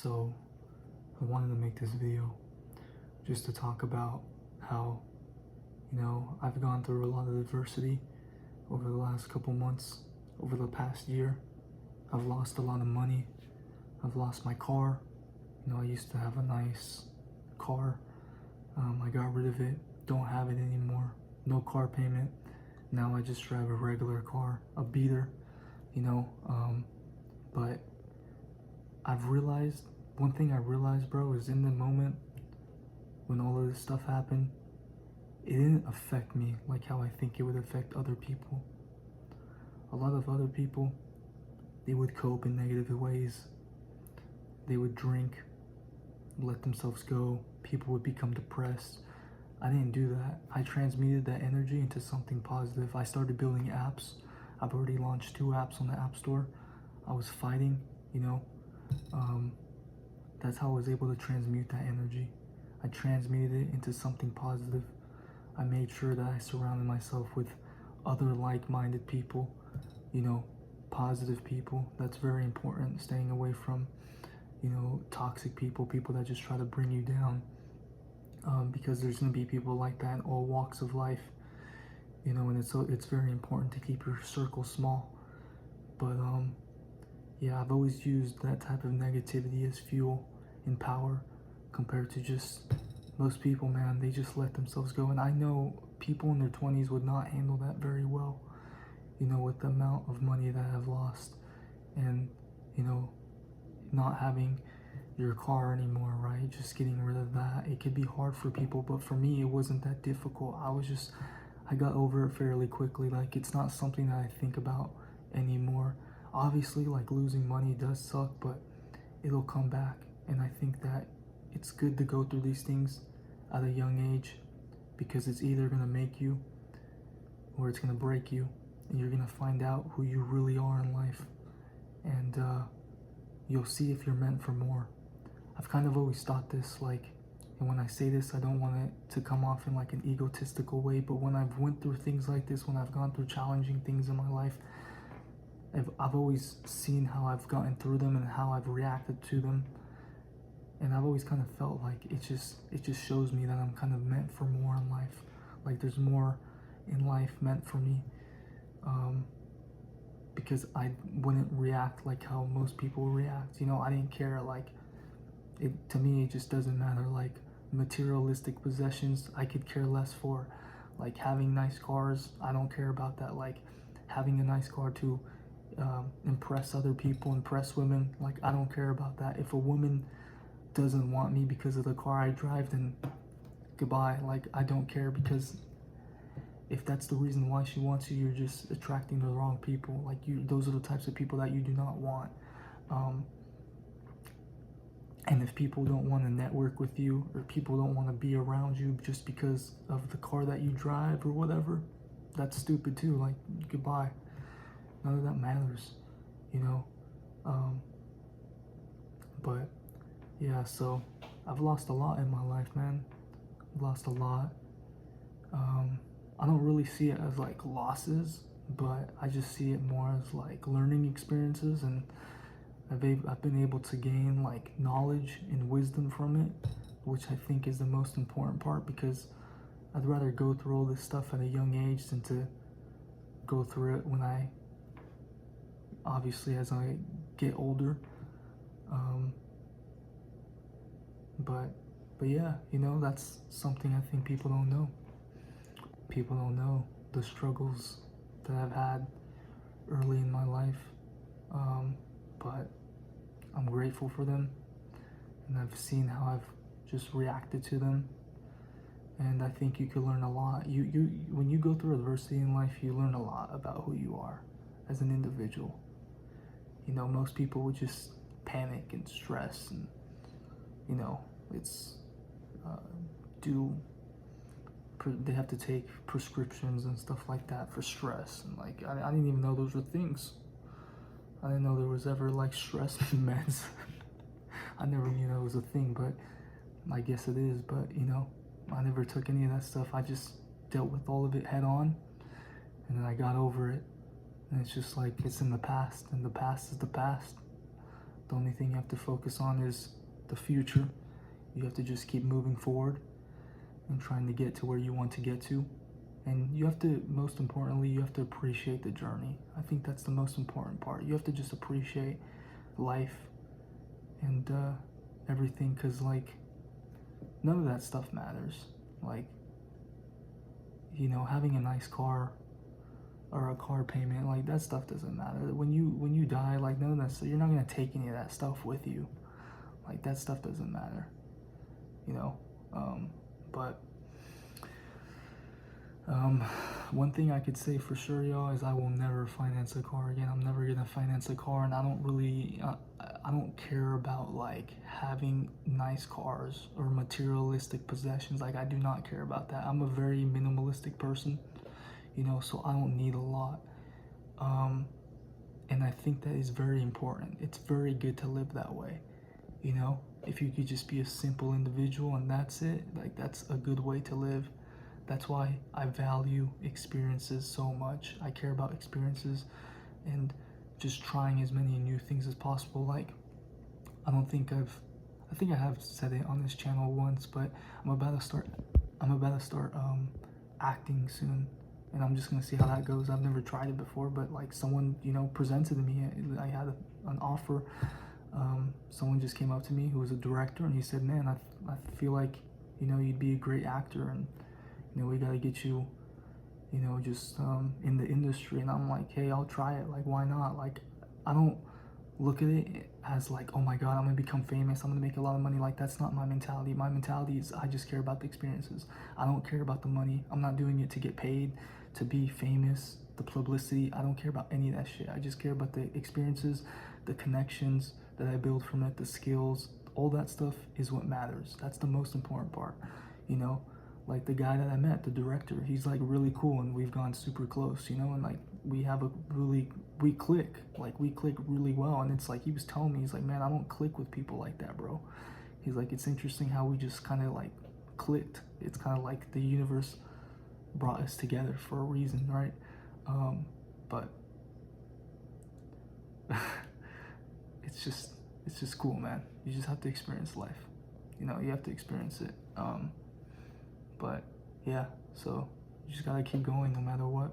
So I wanted to make this video just to talk about how, I've gone through a lot of adversity over the last couple months, over the past year. I've lost a lot of money. I've lost my car. I used to have a nice car. I got rid of it, don't have it anymore. No car payment. Now I just drive a regular car, a beater, but I've realized, one thing I realized, bro, is in the moment when all of this stuff happened, it didn't affect me like how I think it would affect other people. A lot of other people, they would cope in negative ways. They would drink, let themselves go. People would become depressed. I didn't do that. I transmuted that energy into something positive. I started building apps. I've already launched 2 apps on the App Store. I was fighting, that's how I was able to transmute that energy. I transmuted it into something positive. I made sure that I surrounded myself with other like-minded people, positive people. That's very important, staying away from, toxic people, people that just try to bring you down, because there's going to be people like that in all walks of life, and it's very important to keep your circle small. But yeah, I've always used that type of negativity as fuel and power, compared to just most people, man. They just let themselves go. And I know people in their 20s would not handle that very well, with the amount of money that I've lost, and not having your car anymore, right? Just getting rid of that. It could be hard for people, but for me, it wasn't that difficult. I got over it fairly quickly. Like, it's not something that I think about anymore. Obviously, like, losing money does suck, but it'll come back. And I think that it's good to go through these things at a young age, because it's either gonna make you or it's gonna break you, and you're gonna find out who you really are in life, and you'll see if you're meant for more. I've kind of always thought this, like, and when I say this, I don't want it to come off in like an egotistical way, but when I've went through things like this, when I've gone through challenging things in my life, I've always seen how I've gotten through them and how I've reacted to them. And I've always kind of felt like it just shows me that I'm kind of meant for more in life. Like, there's more in life meant for me, because I wouldn't react like how most people react. I didn't care. Like, to me, it just doesn't matter. Like, materialistic possessions, I could care less for. Like, having nice cars, I don't care about that. Like, having a nice car to impress other people, impress women, like, I don't care about that. If a woman doesn't want me because of the car I drive, then goodbye. Like, I don't care, because if that's the reason why she wants you, you're just attracting the wrong people. Like, those are the types of people that you do not want. And if people don't want to network with you, or people don't want to be around you just because of the car that you drive or whatever, that's stupid too. Like, goodbye. None of that matters, but yeah, so I've lost a lot in my life, man. I've lost a lot. I don't really see it as like losses, but I just see it more as like learning experiences, and I've been able to gain like knowledge and wisdom from it, which I think is the most important part, because I'd rather go through all this stuff at a young age than to go through it when obviously as I get older. But yeah, that's something I think people don't know. People don't know the struggles that I've had early in my life, but I'm grateful for them, and I've seen how I've just reacted to them, and I think you could learn a lot. When you go through adversity in life, you learn a lot about who you are as an individual. Most people would just panic and stress, and it's they have to take prescriptions and stuff like that for stress, and like, I didn't even know those were things. I didn't know there was ever like stress meds. I never knew that was a thing, but I guess it is. But I never took any of that stuff. I just dealt with all of it head on, and then I got over it. And it's just like, it's in the past, and the past is the past. The only thing you have to focus on is the future. You have to just keep moving forward and trying to get to where you want to get to. And you have to, most importantly, you have to appreciate the journey. I think that's the most important part. You have to just appreciate life and everything, because like none of that stuff matters. Like, you know, having a nice car or a car payment, like that stuff doesn't matter. When you die, like none of that stuff, you're not gonna take any of that stuff with you. Like that stuff doesn't matter, you know. But one thing I could say for sure, y'all, is I will never finance a car again. I'm never gonna finance a car, and I don't really, I don't care about like having nice cars or materialistic possessions. Like I do not care about that. I'm a very minimalistic person, you know, so I don't need a lot. And I think that is very important. It's very good to live that way, you know. If you could just be a simple individual and that's it, like that's a good way to live. That's why I value experiences so much. I care about experiences and just trying as many new things as possible. Like, I think I have said it on this channel once, but I'm about to start acting soon, and I'm just gonna see how that goes. I've never tried it before, but like someone, you know, presented to me, I had an offer. Someone just came up to me who was a director, and he said, man, I feel like, you know, you'd be a great actor, and you know, we gotta get you, you know, just in the industry. And I'm like, hey, I'll try it. Like, why not? Like, I don't look at it as like, oh my God, I'm gonna become famous, I'm gonna make a lot of money. Like, that's not my mentality. My mentality is I just care about the experiences. I don't care about the money. I'm not doing it to get paid, to be famous, the publicity. I don't care about any of that shit. I just care about the experiences, the connections that I build from it, the skills. All that stuff is what matters. That's the most important part, you know. Like the guy that I met, the director, he's like really cool, and we've gone super close, you know, and like we click really well. And it's like, he was telling me, he's like, man, I don't click with people like that, bro. He's like, it's interesting how we just kind of like clicked. It's kind of like the universe brought us together for a reason, right? But it's just cool, man. You just have to experience life, you know. You have to experience it. But yeah, so you just gotta keep going no matter what.